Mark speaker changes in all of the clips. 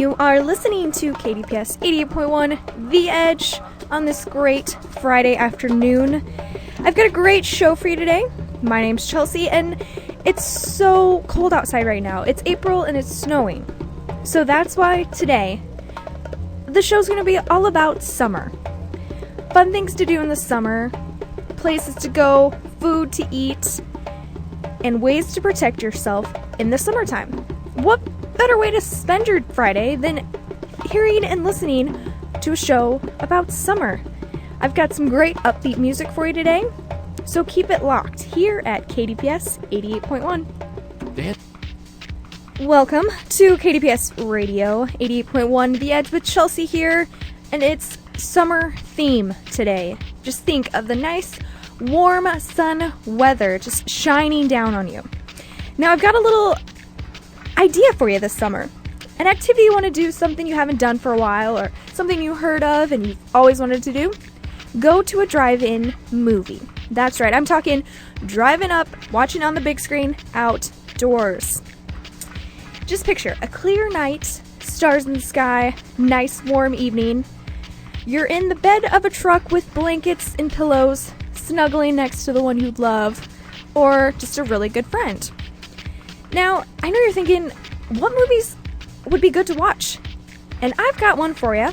Speaker 1: You are listening to KDPS 88.1 The Edge on this great Friday afternoon. I've got a great show for you today. My name's Chelsea, and it's so cold outside right now. It's April and it's snowing. So that's why today, the show's going to be all about summer. Fun things to do in the summer, places to go, food to eat, and ways to protect yourself in the summertime. What better way to spend your Friday than hearing and listening to a show about summer? I've got some great upbeat music for you today, so keep it locked here at KDPS 88.1. Welcome to KDPS Radio 88.1 The Edge with Chelsea here, and it's summer theme today. Just think of the nice warm sun weather just shining down on you. Now I've got a little idea for you this summer. An activity you want to do, something you haven't done for a while, or something you heard of and you've always wanted to do. Go to a drive-in movie. That's right, I'm talking driving up, watching on the big screen, outdoors. Just picture a clear night, stars in the sky, nice warm evening. You're in the bed of a truck with blankets and pillows, snuggling next to the one you love, or just a really good friend. Now, I know you're thinking, what movies would be good to watch? And I've got one for you.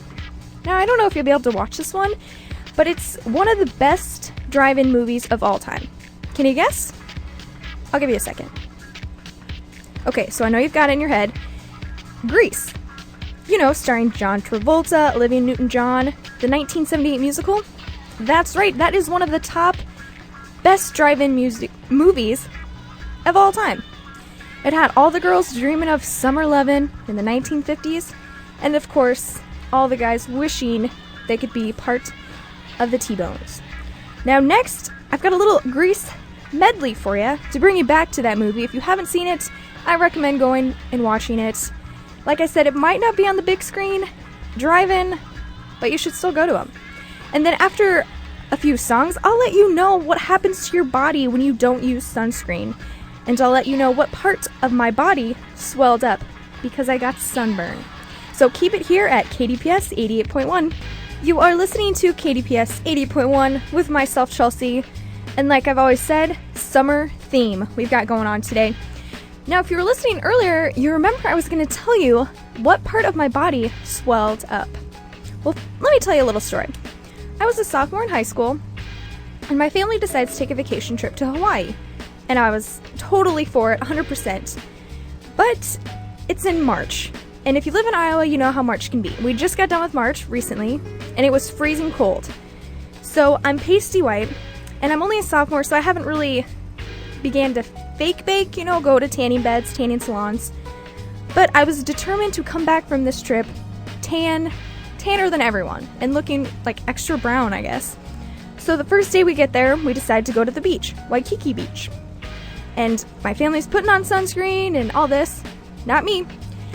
Speaker 1: Now, I don't know if you'll be able to watch this one, but it's one of the best drive-in movies of all time. Can you guess? I'll give you a second. Okay, so I know you've got it in your head. Grease. You know, starring John Travolta, Olivia Newton-John, the 1978 musical. That's right, that is one of the top best drive-in movies of all time. It had all the girls dreaming of summer lovin' in the 1950s, and of course, all the guys wishing they could be part of the T-Bones. Now next, I've got a little Grease medley for you to bring you back to that movie. If you haven't seen it, I recommend going and watching it. Like I said, it might not be on the big screen, drive-in, but you should still go to them. And then after a few songs, I'll let you know what happens to your body when you don't use sunscreen. And I'll let you know what part of my body swelled up because I got sunburn. So keep it here at KDPS 88.1. You are listening to KDPS 88.1 with myself, Chelsea. And like I've always said, summer theme we've got going on today. Now, if you were listening earlier, you remember I was going to tell you what part of my body swelled up. Well, let me tell you a little story. I was a sophomore in high school, and my family decided to take a vacation trip to Hawaii. And I was totally for it, 100%. But it's in March. And if you live in Iowa, you know how March can be. We just got done with March recently, and it was freezing cold. So I'm pasty white, and I'm only a sophomore, so I haven't really began to fake bake, go to tanning beds, tanning salons. But I was determined to come back from this trip tanner than everyone, and looking like extra brown, I guess. So the first day we get there, we decide to go to the beach, Waikiki Beach. And my family's putting on sunscreen and all this. Not me.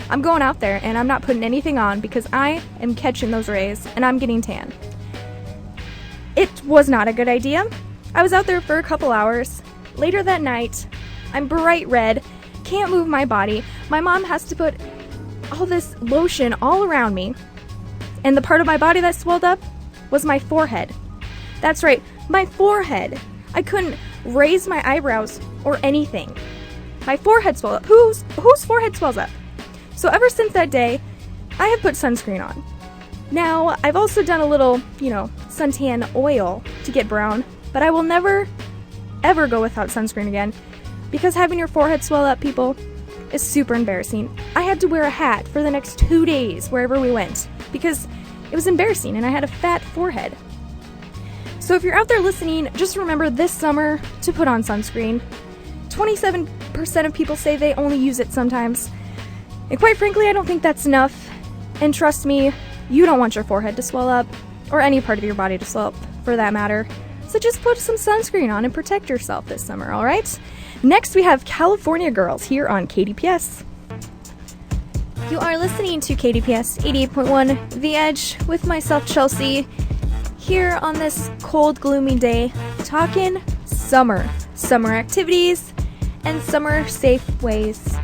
Speaker 1: I'm going out there and I'm not putting anything on because I am catching those rays and I'm getting tan. It was not a good idea. I was out there for a couple hours. Later that night, I'm bright red, can't move my body. My mom has to put all this lotion all around me. And the part of my body that swelled up was my forehead. That's right, my forehead. I couldn't raise my eyebrows or anything. My forehead swelled up. Whose forehead swells up? So ever since that day, I have put sunscreen on. Now, I've also done a little, suntan oil to get brown, but I will never, ever go without sunscreen again because having your forehead swell up, people, is super embarrassing. I had to wear a hat for the next 2 days wherever we went because it was embarrassing and I had a fat forehead. So if you're out there listening, just remember this summer to put on sunscreen. 27% of people say they only use it sometimes. And quite frankly, I don't think that's enough. And trust me, you don't want your forehead to swell up, or any part of your body to swell up, for that matter. So just put some sunscreen on and protect yourself this summer, alright? Next, we have California Girls here on KDPS. You are listening to KDPS 88.1 The Edge with myself, Chelsea, here on this cold, gloomy day, talking summer activities, and summer safe ways.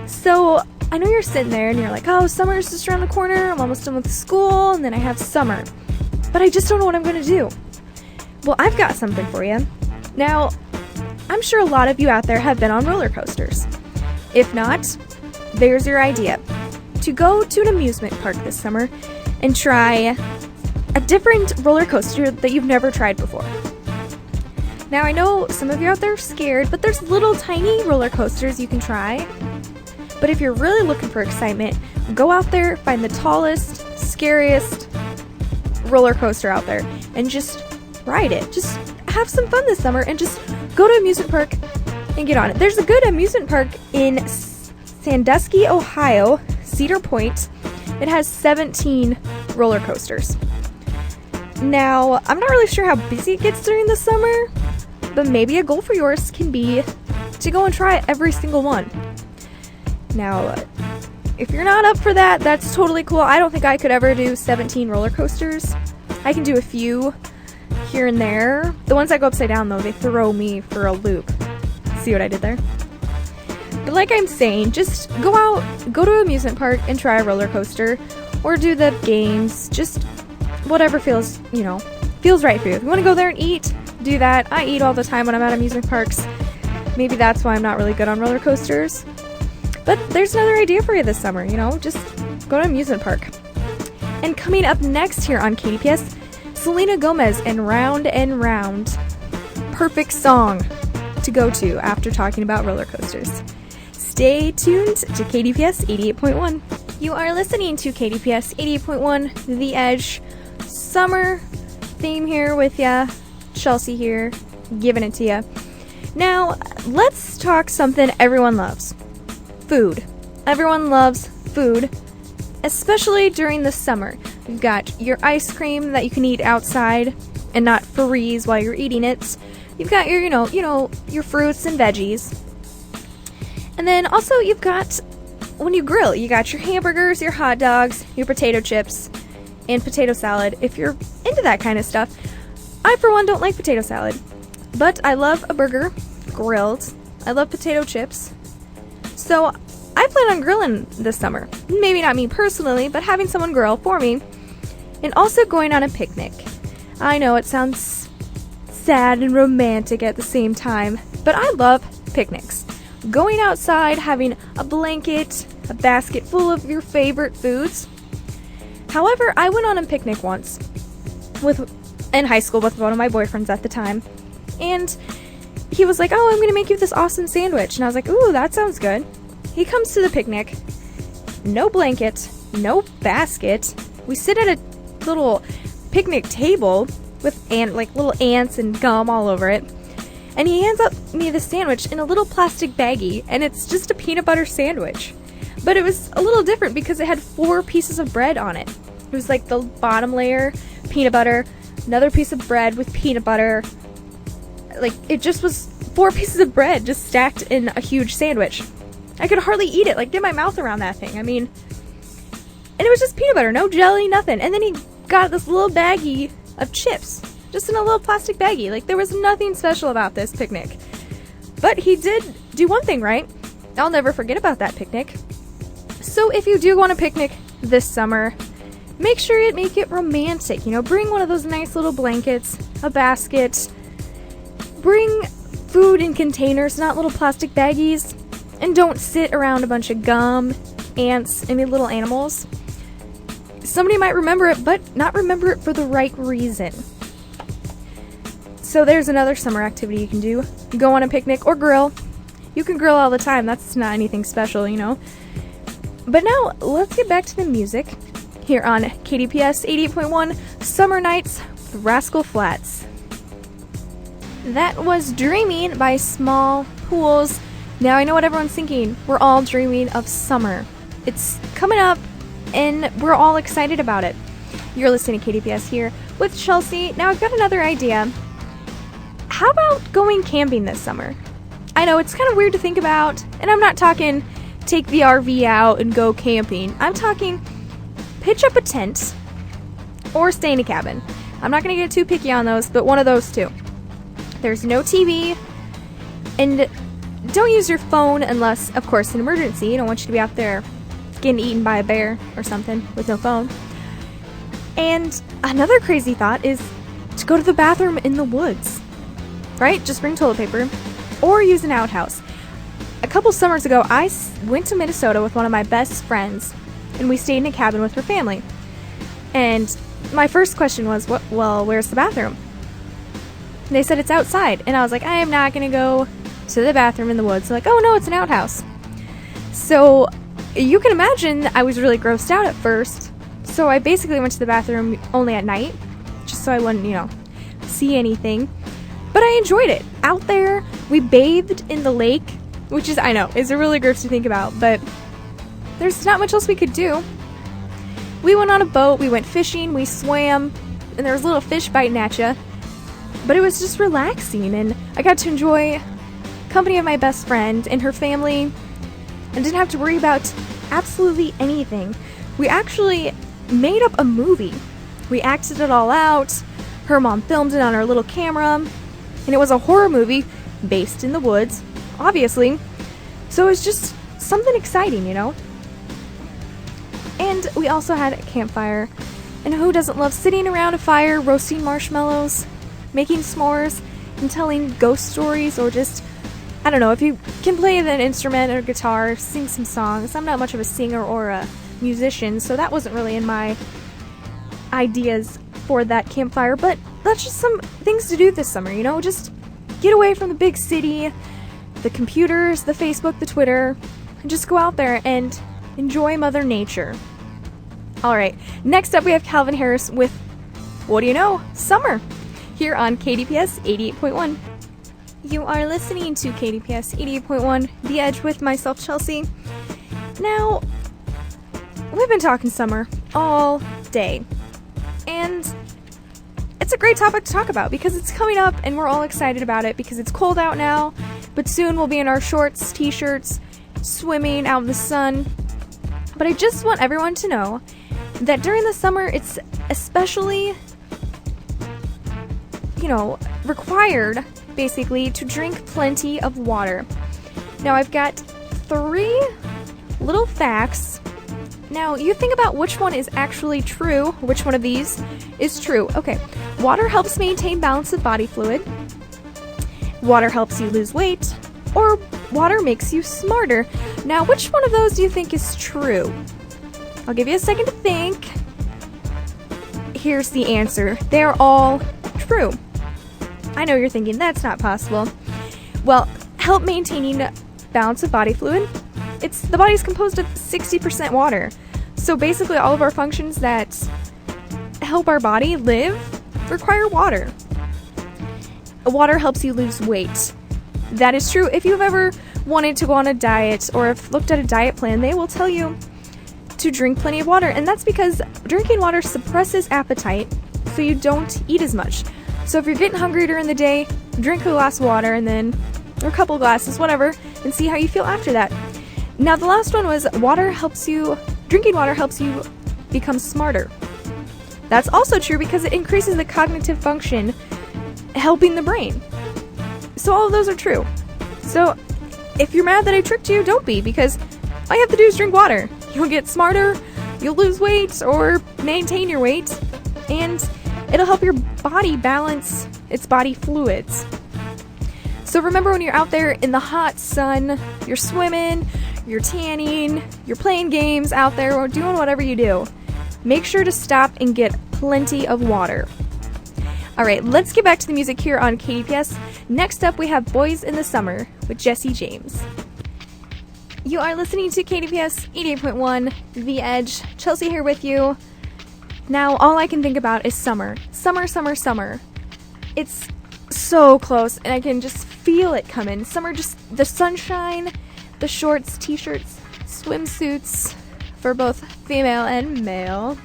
Speaker 1: So I know you're sitting there and you're like, oh, summer's just around the corner, I'm almost done with school, and then I have summer. But I just don't know what I'm going to do. Well, I've got something for you. Now, I'm sure a lot of you out there have been on roller coasters. If not, there's your idea. To go to an amusement park this summer and try a different roller coaster that you've never tried before. Now, I know some of you out there are scared, but there's little tiny roller coasters you can try. But if you're really looking for excitement, go out there, find the tallest, scariest roller coaster out there, and just ride it. Just have some fun this summer and just go to an amusement park and get on it. There's a good amusement park in Sandusky, Ohio, Cedar Point. It has 17 roller coasters. Now, I'm not really sure how busy it gets during the summer, but maybe a goal for yours can be to go and try every single one. Now, if you're not up for that, that's totally cool. I don't think I could ever do 17 roller coasters. I can do a few here and there. The ones that go upside down, though, they throw me for a loop. See what I did there? But like I'm saying, just go out, go to an amusement park and try a roller coaster, or do the games, just whatever feels, feels right for you. If you want to go there and eat, do that. I eat all the time when I'm at amusement parks. Maybe that's why I'm not really good on roller coasters. But there's another idea for you this summer, just go to an amusement park. And coming up next here on KDPS, Selena Gomez and Round and Round. Perfect song to go to after talking about roller coasters. Stay tuned to KDPS 88.1. You are listening to KDPS 88.1, The Edge. Summer theme here with ya. Chelsea here, giving it to ya. Now, let's talk something everyone loves. Food. Everyone loves food, especially during the summer. You've got your ice cream that you can eat outside and not freeze while you're eating it. You've got your, your fruits and veggies. And then also you've got, when you grill, you got your hamburgers, your hot dogs, your potato chips, and potato salad. If you're into that kind of stuff. I, for one, don't like potato salad, but I love a burger grilled. I love potato chips. So I plan on grilling this summer. Maybe not me personally, but having someone grill for me. And also going on a picnic. I know it sounds sad and romantic at the same time, but I love picnics. Going outside, having a blanket, a basket full of your favorite foods. However, I went on a picnic once in high school with one of my boyfriends at the time. And he was like, oh, I'm going to make you this awesome sandwich. And I was like, ooh, that sounds good. He comes to the picnic, no blanket, no basket. We sit at a little picnic table with little ants and gum all over it. And he hands up me the sandwich in a little plastic baggie, and it's just a peanut butter sandwich. But it was a little different because it had 4 pieces of bread on it. It was like the bottom layer, peanut butter, another piece of bread with peanut butter. It just was 4 pieces of bread just stacked in a huge sandwich. I could hardly eat it, get my mouth around that thing. And it was just peanut butter, no jelly, nothing. And then he got this little baggie of chips, just in a little plastic baggie. There was nothing special about this picnic. But he did do one thing right. I'll never forget about that picnic. So if you do go on a picnic this summer, make sure you make it romantic. Bring one of those nice little blankets, a basket. Bring food in containers, not little plastic baggies. And don't sit around a bunch of gum, ants, and little animals. Somebody might remember it, but not remember it for the right reason. So there's another summer activity you can do. Go on a picnic or grill. You can grill all the time. That's not anything special, But now, let's get back to the music here on KDPS 88.1 Summer Nights with Rascal Flatts. That was Dreaming by Small Pools. Now I know what everyone's thinking. We're all dreaming of summer. It's coming up, and we're all excited about it. You're listening to KDPS here with Chelsea. Now I've got another idea. How about going camping this summer? I know it's kind of weird to think about, and I'm not talking take the RV out and go camping. I'm talking pitch up a tent or stay in a cabin. I'm not going to get too picky on those, but one of those two. There's no TV, and don't use your phone unless, of course, an emergency. You don't want you to be out there getting eaten by a bear or something with no phone. And another crazy thought is to go to the bathroom in the woods, right? Just bring toilet paper or use an outhouse. A couple summers ago, I went to Minnesota with one of my best friends, and we stayed in a cabin with her family. And my first question was, well, where's the bathroom? And they said it's outside. And I was like, I am not going to go to the bathroom in the woods. They're like, oh no, it's an outhouse. So you can imagine I was really grossed out at first. So I basically went to the bathroom only at night, just so I wouldn't, see anything. But I enjoyed it. Out there, we bathed in the lake, which is, I know, is really gross to think about, but there's not much else we could do. We went on a boat, we went fishing, we swam, and there was little fish biting at you. But it was just relaxing, and I got to enjoy company of my best friend and her family, and didn't have to worry about absolutely anything. We actually made up a movie. We acted it all out. Her mom filmed it on her little camera, and it was a horror movie based in the woods, obviously. So it was just something exciting, And we also had a campfire. And who doesn't love sitting around a fire, roasting marshmallows, making s'mores, and telling ghost stories, or just, I don't know, if you can play an instrument or guitar, sing some songs. I'm not much of a singer or a musician, so that wasn't really in my ideas for that campfire, but that's just some things to do this summer, just get away from the big city, the computers, the Facebook, the Twitter, and just go out there and enjoy Mother Nature. Alright, next up we have Calvin Harris with, what do you know, Summer, here on KDPS 88.1. You are listening to KDPS 88.1, The Edge with myself, Chelsea. Now, we've been talking summer all day, and it's a great topic to talk about because it's coming up and we're all excited about it because it's cold out now, but soon we'll be in our shorts, t-shirts, swimming out in the sun. But I just want everyone to know that during the summer it's especially, required basically to drink plenty of water. Now I've got 3 little facts. Now, you think about which one is actually true, which one of these is true. Okay, water helps maintain balance of body fluid, water helps you lose weight, or water makes you smarter. Now, which one of those do you think is true? I'll give you a second to think. Here's the answer. They're all true. I know you're thinking, that's not possible. Well, help maintaining balance of body fluid. The body's composed of 60% water. So basically all of our functions that help our body live require water. Water helps you lose weight. That is true. If you've ever wanted to go on a diet or have looked at a diet plan, they will tell you to drink plenty of water. And that's because drinking water suppresses appetite, so you don't eat as much. So if you're getting hungry during the day, drink a glass of water or a couple glasses, whatever, and see how you feel after that. Now, the last one was drinking water helps you become smarter. That's also true because it increases the cognitive function, helping the brain. So all of those are true. So if you're mad that I tricked you, don't be, because all you have to do is drink water. You'll get smarter, you'll lose weight or maintain your weight, and it'll help your body balance its body fluids. So remember, when you're out there in the hot sun, you're swimming, you're tanning, you're playing games out there, or doing whatever you do, make sure to stop and get plenty of water. Alright, let's get back to the music here on KDPS. Next up, we have Boys in the Summer with Jesse James. You are listening to KDPS 88.1, The Edge. Chelsea here with you. Now, all I can think about is summer. Summer, summer, summer. It's so close, and I can just feel it coming. Summer, just the sunshine, the shorts, t-shirts, swimsuits for both female and male.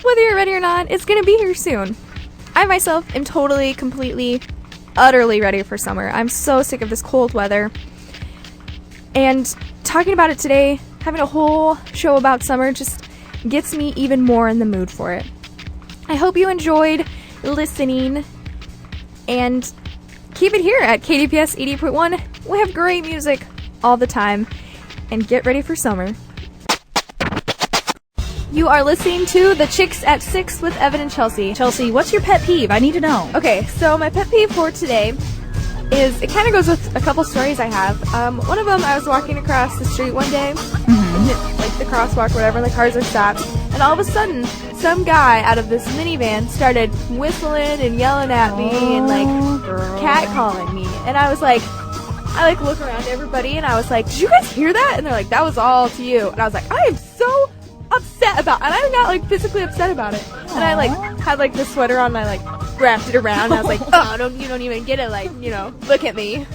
Speaker 1: Whether you're ready or not, it's gonna be here soon. I myself am totally, completely, utterly ready for summer. I'm so sick of this cold weather. And talking about it today, having a whole show about summer, just gets me even more in the mood for it. I hope you enjoyed listening, and keep it here at KDPS 88.1. We have great music all the time, and get ready for summer. You are listening to The Chicks at 6 with Evan and Chelsea.
Speaker 2: Chelsea, what's your pet peeve? I need to know.
Speaker 1: Okay, so my pet peeve for today is, it kind of goes with a couple stories I have. One of them, I was walking across the street one day, and like the crosswalk, whatever, and the cars are stopped, and all of a sudden, some guy out of this minivan started whistling and yelling at me and like catcalling me, and I was like, I look around at everybody and I was like, did you guys hear that? And they're like, that was all to you. And I was like, I am so upset about it. And I'm not like physically upset about it. And I like had like the sweater on and I like wrapped it around and I was like, oh, you don't even get it, like, you know, look at me.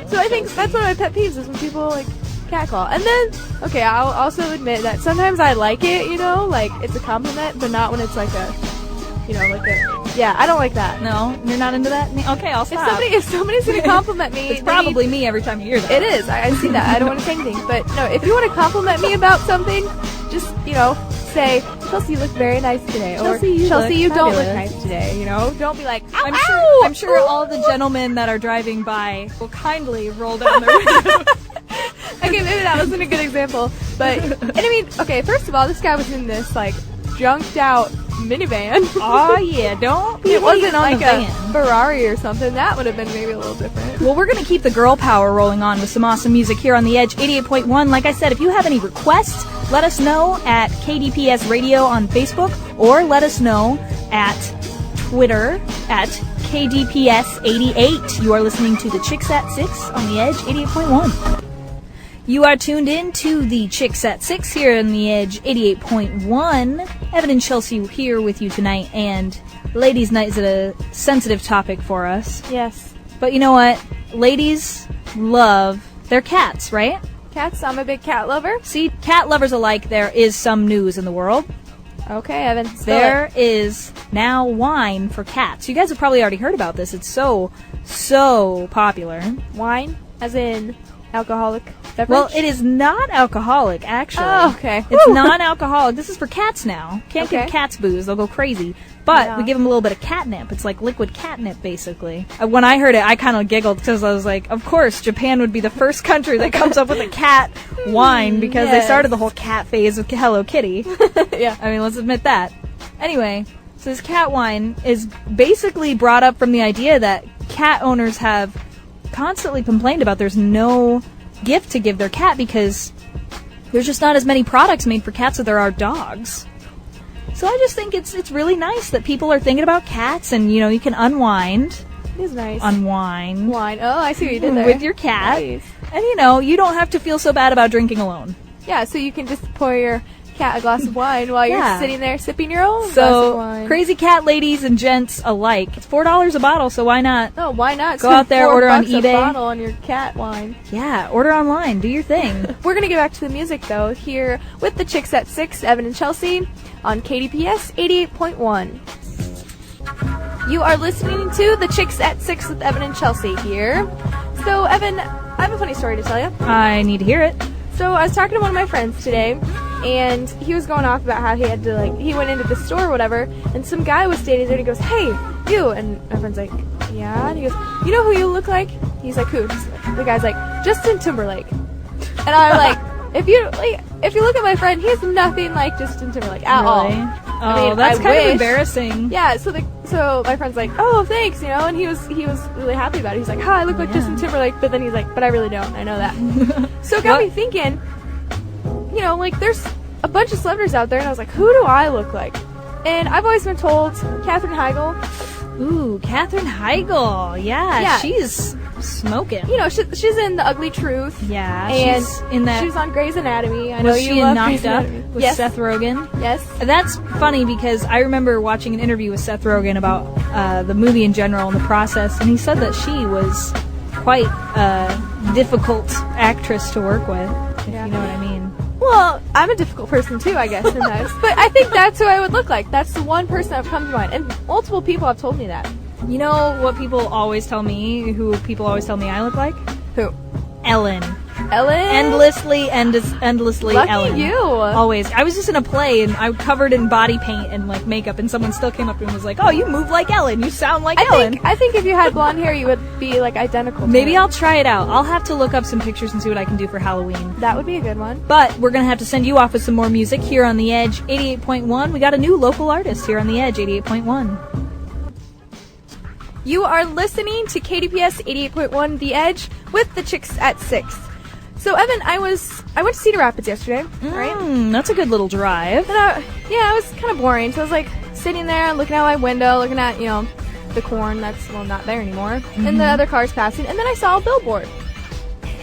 Speaker 1: So I think that's one of my pet peeves is when people like catcall. And then, okay, I'll also admit that sometimes I like it, you know, like it's a compliment, but not when it's like a, you know, like a, yeah, I don't like that.
Speaker 2: No, you're not into that? Okay, I'll stop.
Speaker 1: If somebody's going to compliment me...
Speaker 2: It's probably me every time you hear that.
Speaker 1: It is. I see that. I don't want to say anything. But, no, if you want to compliment me about something, just, you know, say, Chelsea, you look very nice today. Chelsea, you don't look nice today, you know? Don't be like, ow,
Speaker 2: I'm sure all the gentlemen that are driving by will kindly roll down their window.
Speaker 1: Okay, maybe that wasn't a good example. But, and I mean, okay, first of all, this guy was in this, like, junked out minivan.
Speaker 2: Oh yeah, don't be
Speaker 1: it wasn't on
Speaker 2: like
Speaker 1: a Ferrari or something. That would have been maybe a little different.
Speaker 2: Well, we're going to keep the girl power rolling on with some awesome music here on The Edge 88.1. Like I said, if you have any requests, let us know at KDPS Radio on Facebook, or let us know at Twitter at KDPS88. You are listening to The Chicks at 6 on The Edge 88.1. You are tuned in to The Chicks at 6 here on The Edge 88.1. Evan and Chelsea here with you tonight, and ladies' night is a sensitive topic for us.
Speaker 1: Yes.
Speaker 2: But you know what? Ladies love their cats, right?
Speaker 1: Cats, I'm a big cat lover.
Speaker 2: See, cat lovers alike, there is some news in the world.
Speaker 1: Okay, Evan.
Speaker 2: There is now wine for cats. You guys have probably already heard about this. It's so popular.
Speaker 1: Wine? As in alcoholic beverage?
Speaker 2: Well, it is not alcoholic, actually.
Speaker 1: Oh, okay.
Speaker 2: It's non-alcoholic. This is for cats now. Can't give cats booze. They'll go crazy. But we give them a little bit of catnip. It's like liquid catnip, basically. When I heard it, I kind of giggled because I was like, of course, Japan would be the first country that comes up with a cat wine because they started the whole cat phase with Hello Kitty.
Speaker 1: Yeah.
Speaker 2: I mean, let's admit that. Anyway, so this cat wine is basically brought up from the idea that cat owners have constantly complained about there's no gift to give their cat because there's just not as many products made for cats as there are dogs. So I just think it's really nice that people are thinking about cats, and you know, you can unwind.
Speaker 1: It is nice.
Speaker 2: Unwind.
Speaker 1: Wine. Oh, I see what you did there.
Speaker 2: With your cat.
Speaker 1: Nice.
Speaker 2: And you know, you don't have to feel so bad about drinking alone.
Speaker 1: Yeah, so you can just pour your cat a glass of wine while you're sitting there sipping your own glass of wine.
Speaker 2: Crazy cat ladies and gents alike. It's $4 a bottle, so why not?
Speaker 1: Oh, why not?
Speaker 2: Go out there, order on eBay.
Speaker 1: A bottle on your cat wine.
Speaker 2: Yeah, order online. Do your thing.
Speaker 1: We're going to get back to the music, though, here with the Chicks at 6, Evan and Chelsea, on KDPS 88.1. You are listening to the Chicks at 6 with Evan and Chelsea here. So, Evan, I have a funny story to tell you.
Speaker 2: I need to hear it.
Speaker 1: So, I was talking to one of my friends today, and he was going off about how he had to, like, he went into the store or whatever, and some guy was standing there, and he goes, hey, you, and my friend's like, yeah, and he goes, you know who you look like? He's like, who? The guy's like, Justin Timberlake. And I'm like, if you look at my friend, he's nothing like Justin Timberlake at all.
Speaker 2: Oh,
Speaker 1: I mean,
Speaker 2: that's kind
Speaker 1: of
Speaker 2: embarrassing.
Speaker 1: Yeah, so my friend's like, oh, thanks, you know, and he was really happy about it. He's like, I look like Justin Timberlake, but then he's like, but I really don't. I know that. So it got me thinking, you know, like, there's a bunch of celebrities out there, and I was like, who do I look like? And I've always been told Katherine Heigl.
Speaker 2: Ooh, Katherine Heigl. Yeah, she's smoking.
Speaker 1: You know, she's in The Ugly Truth.
Speaker 2: Yeah,
Speaker 1: and
Speaker 2: she's in that.
Speaker 1: She's on Grey's Anatomy. I know you
Speaker 2: she
Speaker 1: love
Speaker 2: Knocked
Speaker 1: Grey's
Speaker 2: Up
Speaker 1: Anatomy.
Speaker 2: with Seth Rogen?
Speaker 1: Yes.
Speaker 2: That's funny because I remember watching an interview with Seth Rogen about the movie in general and the process, and he said that she was quite a difficult actress to work with, if you know what I mean.
Speaker 1: Well, I'm a difficult person too, I guess, sometimes. But I think that's who I would look like. That's the one person that would come to mind. And multiple people have told me that.
Speaker 2: You know what people always tell me, who people always tell me I look like?
Speaker 1: Who?
Speaker 2: Ellen.
Speaker 1: Ellen?
Speaker 2: Endlessly
Speaker 1: Lucky
Speaker 2: Ellen.
Speaker 1: you.
Speaker 2: Always. I was just in a play and I covered in body paint and like makeup, and someone still came up and was like, "Oh, you move like Ellen. You sound like Ellen."
Speaker 1: I think if you had blonde hair, you would be like identical.
Speaker 2: Maybe I'll try it out. I'll have to look up some pictures and see what I can do for Halloween.
Speaker 1: That would be a good one.
Speaker 2: But we're going to have to send you off with some more music here on The Edge 88.1. We got a new local artist here on The Edge 88.1.
Speaker 1: You are listening to KDPS 88.1 The Edge with the Chicks at 6. So, Evan, I went to Cedar Rapids yesterday, right?
Speaker 2: That's a good little drive.
Speaker 1: And it was kind of boring. So I was like sitting there looking out my window, looking at, the corn that's, not there anymore, and the other cars passing. And then I saw a billboard.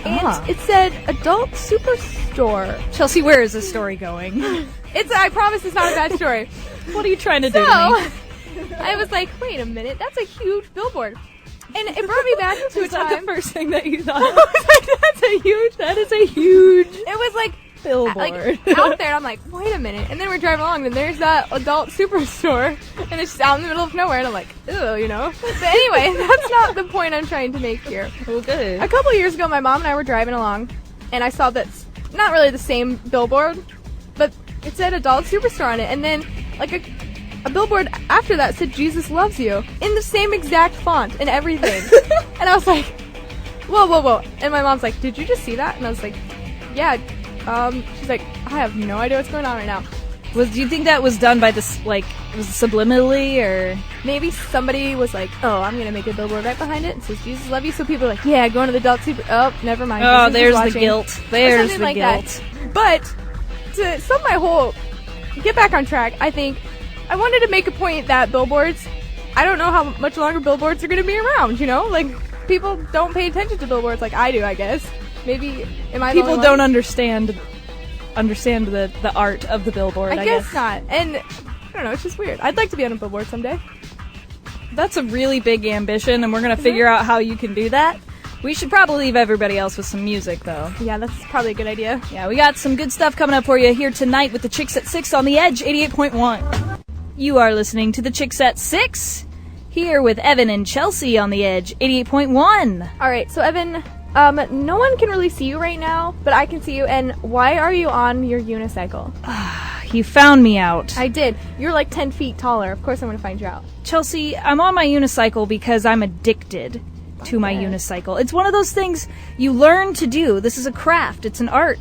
Speaker 1: And it said Adult Superstore.
Speaker 2: Chelsea, where is this story going?
Speaker 1: I promise it's not a bad story.
Speaker 2: What are you trying to do to me?
Speaker 1: I was like, wait a minute, that's a huge billboard. And it brought me back to a time.
Speaker 2: Is that the first thing that you thought? That is a huge
Speaker 1: It was like
Speaker 2: billboard.
Speaker 1: Like, out there, and I'm like, wait a minute. And then we're driving along, and there's that Adult Superstore, and it's just out in the middle of nowhere, and I'm like, ew, But anyway, that's not the point I'm trying to make here.
Speaker 2: Okay.
Speaker 1: A couple years ago, my mom and I were driving along, and I saw that's not really the same billboard, but it said Adult Superstore on it, and then like a billboard after that said Jesus Loves You in the same exact font and everything. And I was like, whoa. And my mom's like, did you just see that? And I was like, yeah. She's like, I have no idea what's going on right now.
Speaker 2: Do you think that was done by this, like, was it subliminally, or?
Speaker 1: Maybe somebody was like, oh, I'm going to make a billboard right behind it and says, Jesus love you. So people are like, yeah, going to the Adult Super. Oh, never mind.
Speaker 2: Oh,
Speaker 1: Jesus
Speaker 2: there's the guilt. There's the
Speaker 1: like
Speaker 2: guilt.
Speaker 1: That. But to sum my whole, get back on track, I think I wanted to make a point that billboards, I don't know how much longer billboards are going to be around, Like, people don't pay attention to billboards like I do, I guess. Maybe, am I the
Speaker 2: People
Speaker 1: only
Speaker 2: don't
Speaker 1: one?
Speaker 2: understand the art of the billboard, I guess.
Speaker 1: Not. And, I don't know, it's just weird. I'd like to be on a billboard someday.
Speaker 2: That's a really big ambition, and we're going to figure out how you can do that. We should probably leave everybody else with some music, though.
Speaker 1: Yeah, that's probably a good idea.
Speaker 2: Yeah, we got some good stuff coming up for you here tonight with the Chicks at 6 on The Edge 88.1. You are listening to the Chicks at 6, here with Evan and Chelsea on The Edge 88.1.
Speaker 1: All right, so Evan, no one can really see you right now, but I can see you, and why are you on your unicycle?
Speaker 2: You found me out.
Speaker 1: I did. You're like 10 feet taller. Of course I'm going to find you out.
Speaker 2: Chelsea, I'm on my unicycle because I'm addicted to my unicycle. It's one of those things you learn to do. This is a craft. It's an art.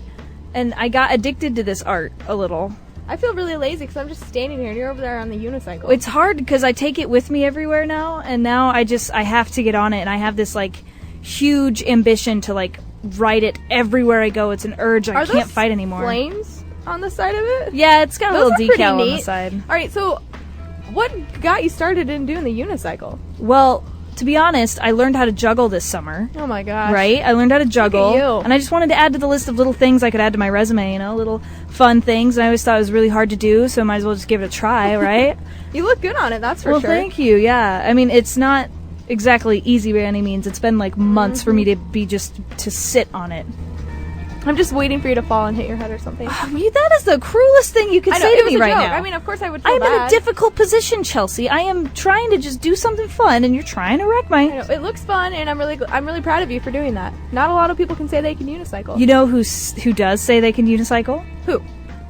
Speaker 2: And I got addicted to this art a little.
Speaker 1: I feel really lazy because I'm just standing here and you're over there on the unicycle.
Speaker 2: It's hard because I take it with me everywhere now, and now I have to get on it, and I have this like huge ambition to like ride it everywhere I go. It's an urge I can't fight anymore.
Speaker 1: Flames on the side of it?
Speaker 2: Yeah, it's got a
Speaker 1: Those
Speaker 2: little
Speaker 1: are pretty
Speaker 2: decal on
Speaker 1: neat.
Speaker 2: the side.
Speaker 1: All right, so what got you started in doing the unicycle?
Speaker 2: Well, to be honest, I learned how to juggle this summer.
Speaker 1: Oh my gosh.
Speaker 2: Right? I learned how to juggle.
Speaker 1: Look at you.
Speaker 2: And I just wanted to add to the list of little things I could add to my resume, little fun things. And I always thought it was really hard to do, so I might as well just give it a try, right?
Speaker 1: You look good on it, that's for sure.
Speaker 2: Well, thank you, yeah. I mean, it's not exactly easy by any means. It's been like months for me to sit on it.
Speaker 1: I'm just waiting for you to fall and hit your head or something.
Speaker 2: That is the cruelest thing you could
Speaker 1: I know,
Speaker 2: say
Speaker 1: it
Speaker 2: to
Speaker 1: was
Speaker 2: me
Speaker 1: a
Speaker 2: right
Speaker 1: joke.
Speaker 2: now.
Speaker 1: I mean, of course I would feel
Speaker 2: I'm
Speaker 1: bad.
Speaker 2: in a difficult position, Chelsea. I am trying to just do something fun, and you're trying to wreck my...
Speaker 1: I know, it looks fun, and I'm really proud of you for doing that. Not a lot of people can say they can unicycle.
Speaker 2: You know who does say they can unicycle?
Speaker 1: Who?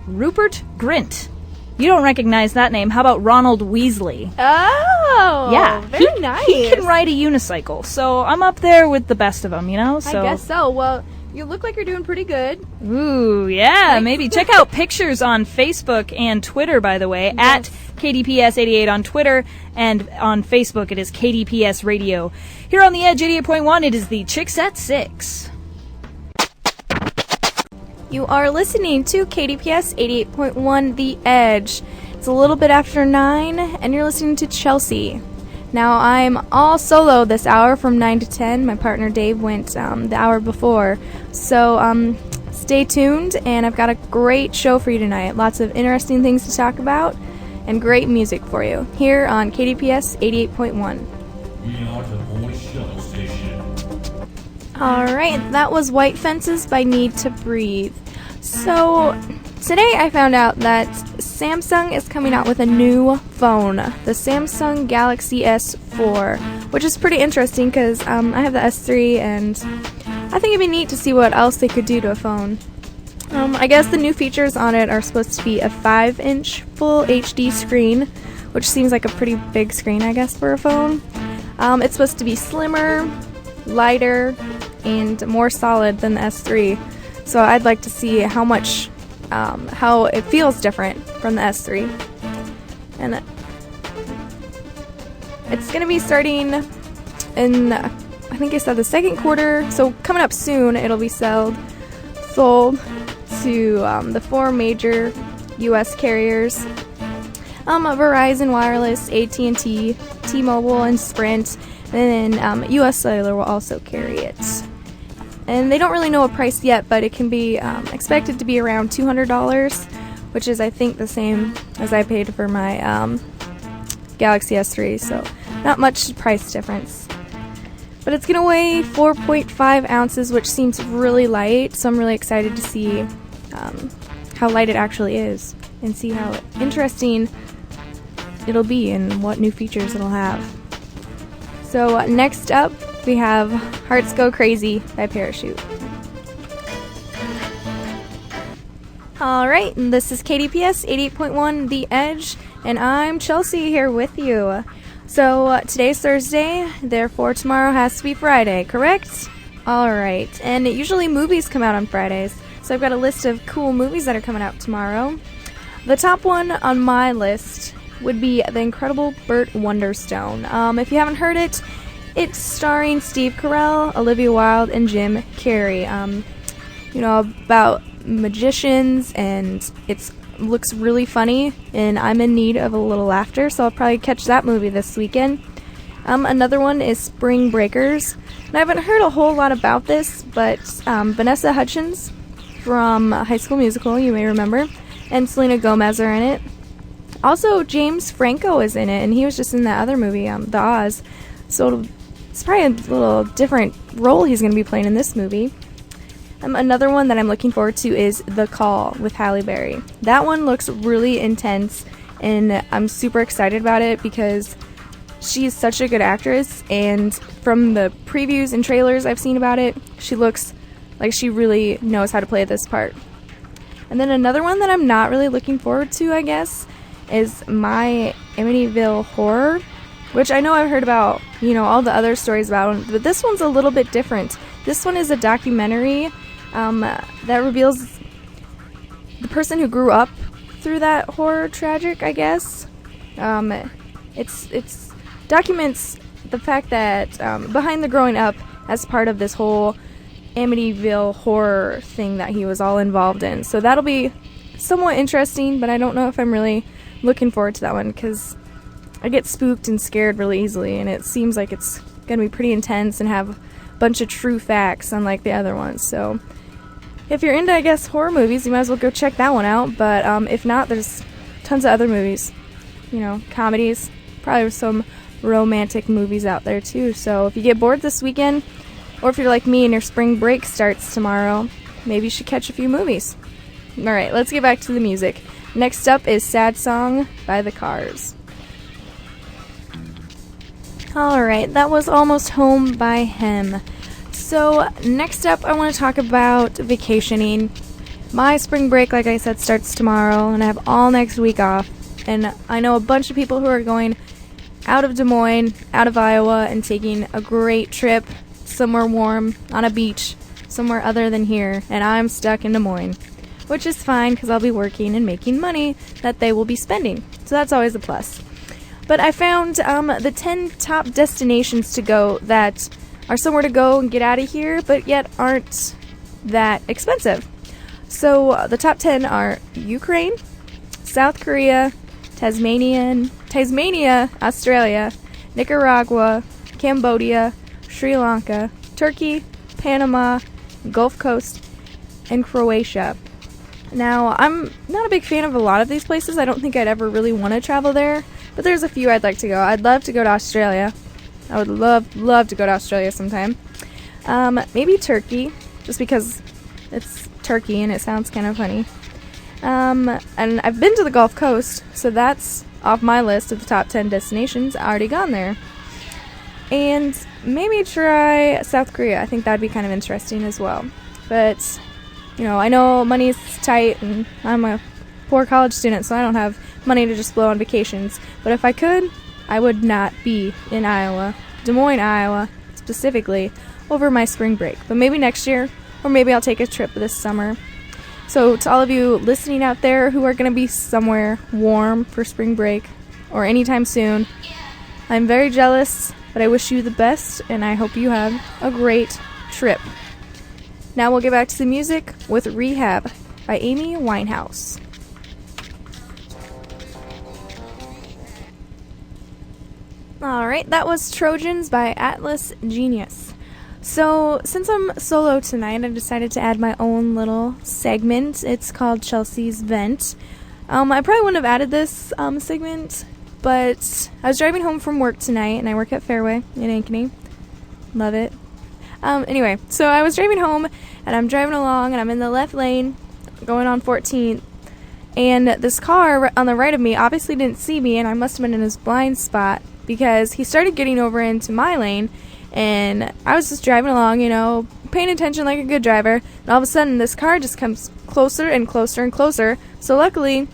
Speaker 2: Rupert Grint. You don't recognize that name. How about Ronald Weasley?
Speaker 1: Oh,
Speaker 2: Yeah,
Speaker 1: very nice.
Speaker 2: He can ride a unicycle, so I'm up there with the best of them, So
Speaker 1: I guess so. Well, you look like you're doing pretty good.
Speaker 2: Ooh, yeah, maybe. Check out pictures on Facebook and Twitter, by the way, at KDPS88 on Twitter, and on Facebook it is KDPS Radio. Here on The Edge 88.1, it is the Chicks at 6.
Speaker 1: You are listening to KDPS 88.1 The Edge. It's a little bit after 9, and you're listening to Chelsea. Now, I'm all solo this hour from 9 to 10. My partner Dave went the hour before. So stay tuned, and I've got a great show for you tonight. Lots of interesting things to talk about, and great music for you here on KDPS 88.1.
Speaker 3: We are the voice shuttle station.
Speaker 1: Alright, that was White Fences by Need to Breathe. So, today I found out that Samsung is coming out with a new phone, the Samsung Galaxy S4, which is pretty interesting because I have the S3 and I think it'd be neat to see what else they could do to a phone. I guess the new features on it are supposed to be a 5-inch full HD screen, which seems like a pretty big screen, I guess, for a phone. It's supposed to be slimmer, lighter, and more solid than the S3. So I'd like to see how much, how it feels different from the S3. And it's going to be starting in, I think I said the second quarter, so coming up soon it'll be sold to the 4 major U.S. carriers. Verizon Wireless, AT&T, T-Mobile, and Sprint, and then U.S. Cellular will also carry it. And they don't really know a price yet, but it can be expected to be around $200, which is, I think, the same as I paid for my Galaxy S3, so not much price difference. But it's going to weigh 4.5 ounces, which seems really light, so I'm really excited to see how light it actually is and see how interesting it'll be and what new features it'll have. So next up, we have Hearts Go Crazy by Parachute. Alright, this is KDPS 88.1 The Edge, and I'm Chelsea here with you. So today's Thursday, therefore tomorrow has to be Friday, correct? Alright, and usually movies come out on Fridays, so I've got a list of cool movies that are coming out tomorrow. The top one on my list would be The Incredible Burt Wonderstone. If you haven't heard it, it's starring Steve Carell, Olivia Wilde, and Jim Carrey. About magicians, and it looks really funny, and I'm in need of a little laughter, so I'll probably catch that movie this weekend. Another one is Spring Breakers, and I haven't heard a whole lot about this, but Vanessa Hudgens from High School Musical, you may remember, and Selena Gomez are in it. Also, James Franco is in it, and he was just in that other movie, The Oz, so it's probably a little different role he's going to be playing in this movie. Another one that I'm looking forward to is The Call with Halle Berry. That one looks really intense, and I'm super excited about it because she's such a good actress, and from the previews and trailers I've seen about it, she looks like she really knows how to play this part. And then another one that I'm not really looking forward to, I guess, is My Amityville Horror, which I know I've heard about, all the other stories about, but this one's a little bit different. This one is a documentary that reveals the person who grew up through that horror tragic, I guess. It's documents the fact that behind the growing up as part of this whole Amityville horror thing that he was all involved in. So that'll be somewhat interesting, but I don't know if I'm really looking forward to that one because I get spooked and scared really easily, and it seems like it's going to be pretty intense and have a bunch of true facts unlike the other ones. So if you're into, I guess, horror movies, you might as well go check that one out. But if not, there's tons of other movies, comedies, probably some romantic movies out there too. So if you get bored this weekend, or if you're like me and your spring break starts tomorrow, maybe you should catch a few movies. Alright, let's get back to the music. Next up is Sad Song by The Cars. Alright, that was Almost Home by Him. So next up I want to talk about vacationing. My spring break, like I said, starts tomorrow, and I have all next week off. And I know a bunch of people who are going out of Des Moines, out of Iowa, and taking a great trip somewhere warm on a beach, somewhere other than here, and I'm stuck in Des Moines, which is fine because I'll be working and making money that they will be spending, so that's always a plus. But I found the 10 top destinations to go that are somewhere to go and get out of here, but yet aren't that expensive. So the top 10 are Ukraine, South Korea, Tasmania, Australia, Nicaragua, Cambodia, Sri Lanka, Turkey, Panama, Gulf Coast, and Croatia. Now, I'm not a big fan of a lot of these places. I don't think I'd ever really want to travel there, but there's a few I'd like to go. I'd love to go to Australia. I would love to go to Australia sometime. Maybe Turkey, just because it's Turkey and it sounds kind of funny. And I've been to the Gulf Coast, so that's off my list of the top 10 destinations. I already gone there. and maybe try South Korea. I think that'd be kind of interesting as well. But, I know money's tight, and I'm a poor college student, so I don't have money to just blow on vacations. But if I could, I would not be in Iowa, Des Moines, Iowa, specifically, over my spring break. But maybe next year, or maybe I'll take a trip this summer. So to all of you listening out there who are going to be somewhere warm for spring break or anytime soon, I'm very jealous, but I wish you the best, and I hope you have a great trip. Now we'll get back to the music with Rehab by Amy Winehouse. Alright, that was Trojans by Atlas Genius. So, since I'm solo tonight, I decided to add my own little segment. It's called Chelsea's Vent. I probably wouldn't have added this segment, but I was driving home from work tonight, and I work at Fairway in Ankeny. Love it. Anyway, so I was driving home, and I'm driving along, and I'm in the left lane, going on 14th, and this car on the right of me obviously didn't see me, and I must have been in his blind spot, because he started getting over into my lane, and I was just driving along, paying attention like a good driver, and all of a sudden this car just comes closer and closer and closer. So luckily,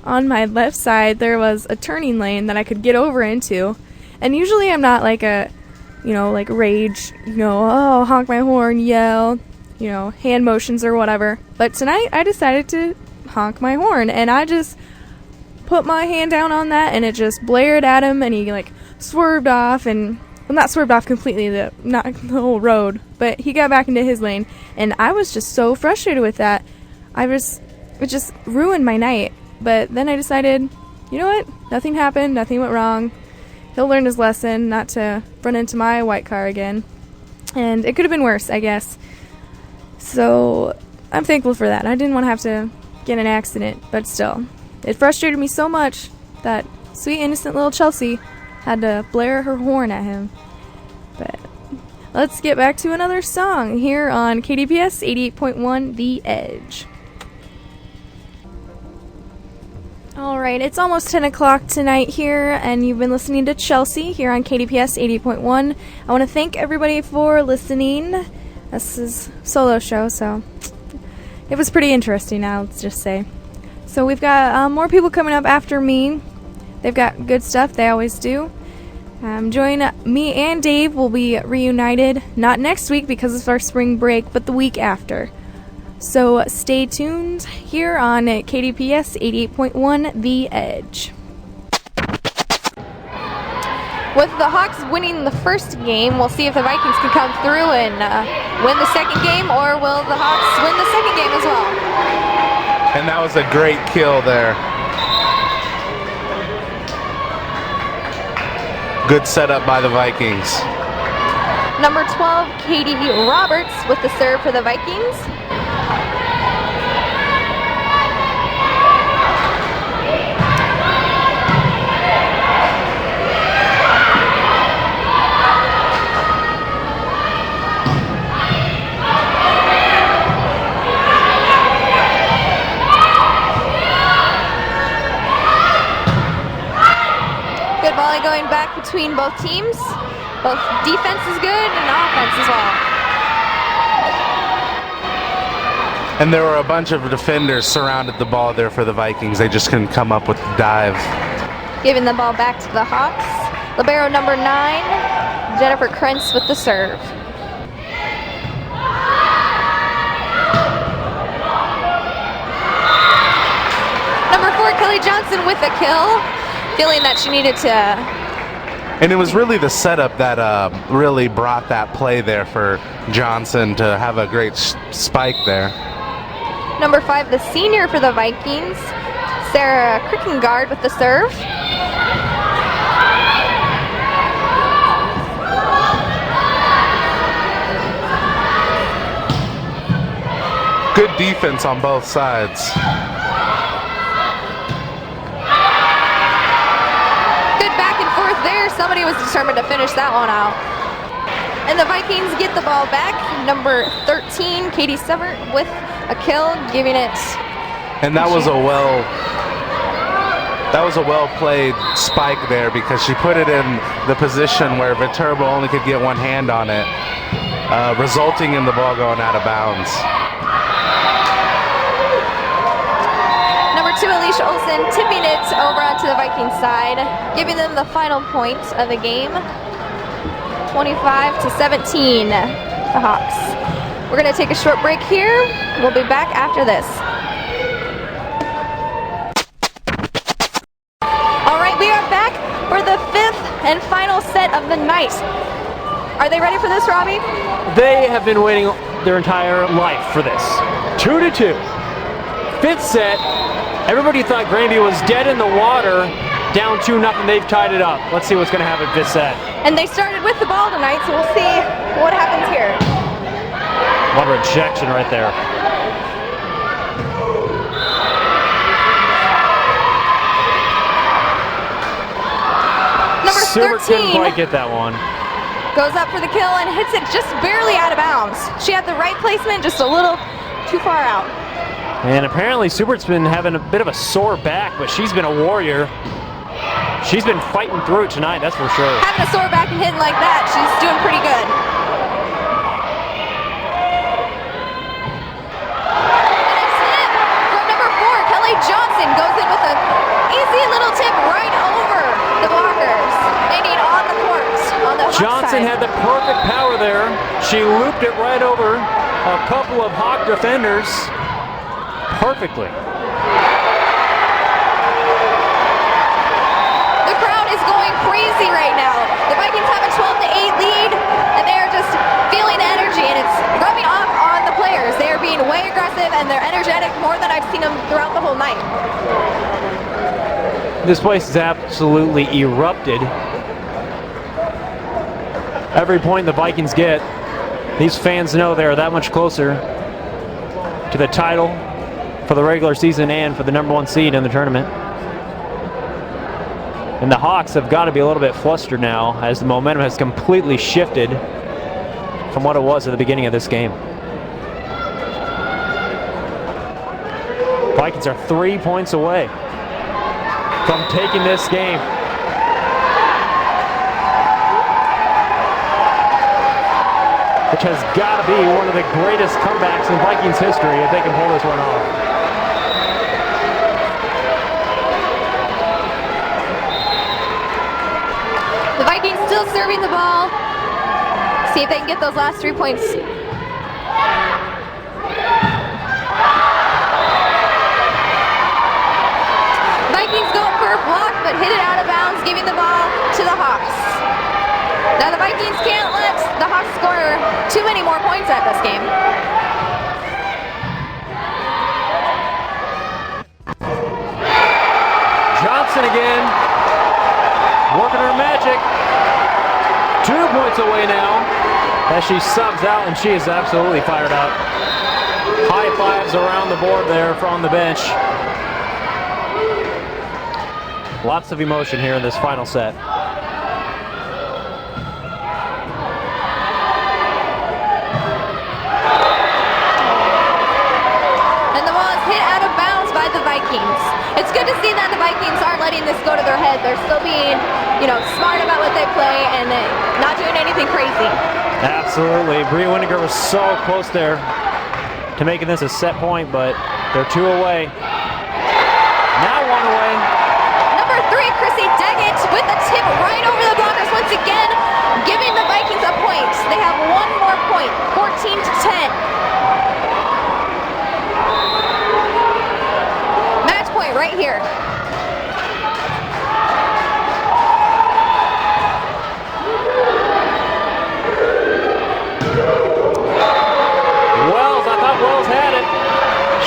Speaker 1: on my left side, there was a turning lane that I could get over into, and usually I'm not like a, like rage, oh, honk my horn, yell, hand motions or whatever, but tonight I decided to honk my horn, and I just put my hand down on that, and it just blared at him, and he swerved off, and not swerved off completely, not the whole road, but he got back into his lane, and I was just so frustrated with that. It just ruined my night. But then I decided, you know what? Nothing happened, nothing went wrong. He'll learn his lesson not to run into my white car again. And it could have been worse, I guess. So I'm thankful for that. I didn't want to have to get in an accident, but still. It frustrated me so much that sweet, innocent little Chelsea had to blare her horn at him. But let's get back to another song here on KDPS 88.1 The Edge. Alright, it's almost 10 o'clock tonight here, and you've been listening to Chelsea here on KDPS 80.1. I want to thank everybody for listening. This is a solo show, so it was pretty interesting, now let's just say. So we've got more people coming up after me. They've got good stuff, they always do. Join me and Dave will be reunited, not next week because it's our spring break, but the week after. So stay tuned here on KDPS 88.1 The Edge. With the Hawks winning the first game, we'll see if the Vikings can come through and win the second game, or will the Hawks win the second game as well?
Speaker 4: And that was a great kill there. Good setup by the Vikings.
Speaker 1: Number 12, Katie Roberts with the serve for the Vikings. Good volley going back between both teams. Both defense is good and offense as well.
Speaker 4: And there were a bunch of defenders surrounded the ball there for the Vikings. They just couldn't come up with the dive.
Speaker 1: Giving the ball back to the Hawks. Libero number 9, Jennifer Krentz with the serve. Number 4, Kelly Johnson with a kill. Feeling that she needed to...
Speaker 4: And it was really the setup that really brought that play there for Johnson to have a great spike there.
Speaker 1: Number 5, the senior for the Vikings, Sarah Crickengard with the serve.
Speaker 4: Good defense on both sides.
Speaker 1: Good back and forth there. Somebody was determined to finish that one out. And the Vikings get the ball back. Number 13, Katie Severt with a kill, giving it...
Speaker 4: And that was a That was a well-played spike there because she put it in the position where Viterbo only could get one hand on it, resulting in the ball going out of bounds.
Speaker 1: Number 2, Alicia Olsen, tipping it over onto the Vikings side, giving them the final point of the game, 25-17, the Hawks. We're going to take a short break here. We'll be back after this. We are back for the 5th and final set of the night. Are they ready for this, Robbie?
Speaker 5: They have been waiting their entire life for this. 2-2. 5th set. Everybody thought Grandview was dead in the water. Down 2-0. They've tied it up. Let's see what's going to happen 5th set.
Speaker 1: And they started with the ball tonight, so we'll see what happens here.
Speaker 5: What a rejection right there.
Speaker 1: Number
Speaker 5: Super
Speaker 1: 13
Speaker 5: couldn't quite get that one.
Speaker 1: goes up for the kill and hits it just barely out of bounds. She had the right placement, just a little too far out.
Speaker 5: And apparently Supert's been having a bit of a sore back, but she's been a warrior. She's been fighting through it tonight, that's for sure.
Speaker 1: Having a sore back and hitting like that, she's doing pretty good. And a tip from number 4, Kelly Johnson, goes in with an easy little tip right over the blockers. They need on the court, on the Hawk
Speaker 5: Johnson
Speaker 1: side.
Speaker 5: had the perfect power there. She looped it right over a couple of Hawk defenders perfectly.
Speaker 1: The crowd is going crazy right now. The Vikings have a 12-8 lead, and they are just feeling the energy, and it's rubbing off on the players. They are being way aggressive, and they're energetic more than I've seen them throughout the whole night.
Speaker 5: This place is absolutely erupted. Every point the Vikings get, these fans know they are that much closer to the title for the regular season and for the #1 seed in the tournament. And the Hawks have got to be a little bit flustered now as the momentum has completely shifted from what it was at the beginning of this game. Vikings are 3 points away from taking this game. Which has got to be one of the greatest comebacks in Vikings history if they can pull this one off.
Speaker 1: The Vikings still serving the ball. See if they can get those last 3 points. Vikings going for a block, but hit it out of bounds, giving the ball to the Hawks. Now the Vikings can't let the Hawks score too many more points at this game.
Speaker 5: Johnson again, working her magic. 2 points away now as she subs out, and she is absolutely fired up. High fives around the board there from the bench. Lots of emotion here in this final set.
Speaker 1: And the ball is hit out of bounds by the Vikings. It's good to see that the Vikings aren't letting this go to their head. They're still being, smart about what they play and not doing anything crazy.
Speaker 5: Absolutely. Bria Winnegar was so close there to making this a set point, but they're 2 away. Now 1 away.
Speaker 1: Number 3, Chrissy Daggett with a tip right over the blockers once again, giving the Vikings a point. They have 1 more point, 14-10. Match point right here.
Speaker 5: Wells, I thought Wells had it.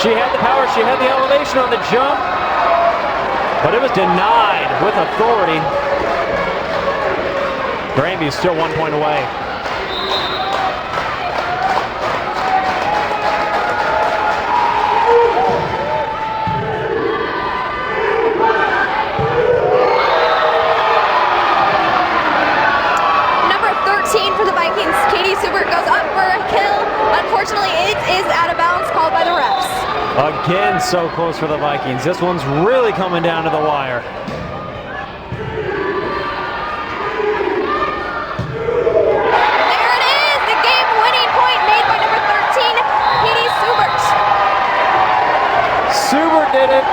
Speaker 5: She had the power, she had the elevation on the jump, but it was denied with authority. Grandview is still 1 point away.
Speaker 1: Number 13 for the Vikings, Katie Subert goes up for a kill. Unfortunately, it is out of bounds, called by the refs.
Speaker 5: Again, so close for the Vikings. This one's really coming down to the wire.
Speaker 1: There it is, the game-winning point made by number 13, Katie Subert.
Speaker 5: Subert did it.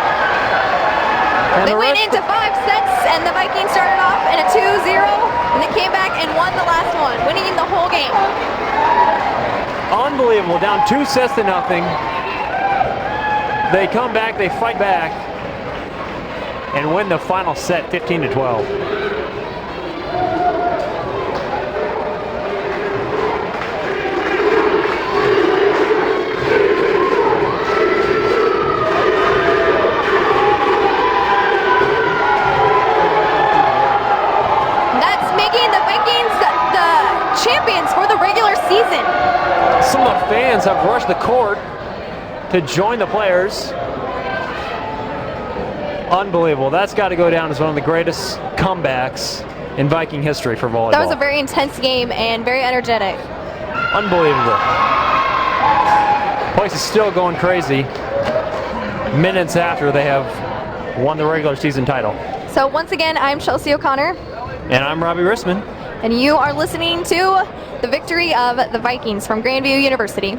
Speaker 5: And
Speaker 1: They
Speaker 5: the
Speaker 1: went
Speaker 5: rest-
Speaker 1: into 5 sets, and the Vikings started off in a 2-0, and they came back and won the last one, winning the whole game.
Speaker 5: Unbelievable, down 2-0. They come back, they fight back, and win the final set 15-12.
Speaker 1: That's making the Vikings the champions for the regular season.
Speaker 5: Some of the fans have rushed the court to join the players. Unbelievable. That's got to go down as one of the greatest comebacks in Viking history for volleyball.
Speaker 1: That was a very intense game and very energetic.
Speaker 5: Unbelievable. Place is still going crazy minutes after they have won the regular season title.
Speaker 1: So once again, I'm Chelsea O'Connor,
Speaker 5: And I'm Robbie Rissman.
Speaker 1: and you are listening to the victory of the Vikings from Grandview University.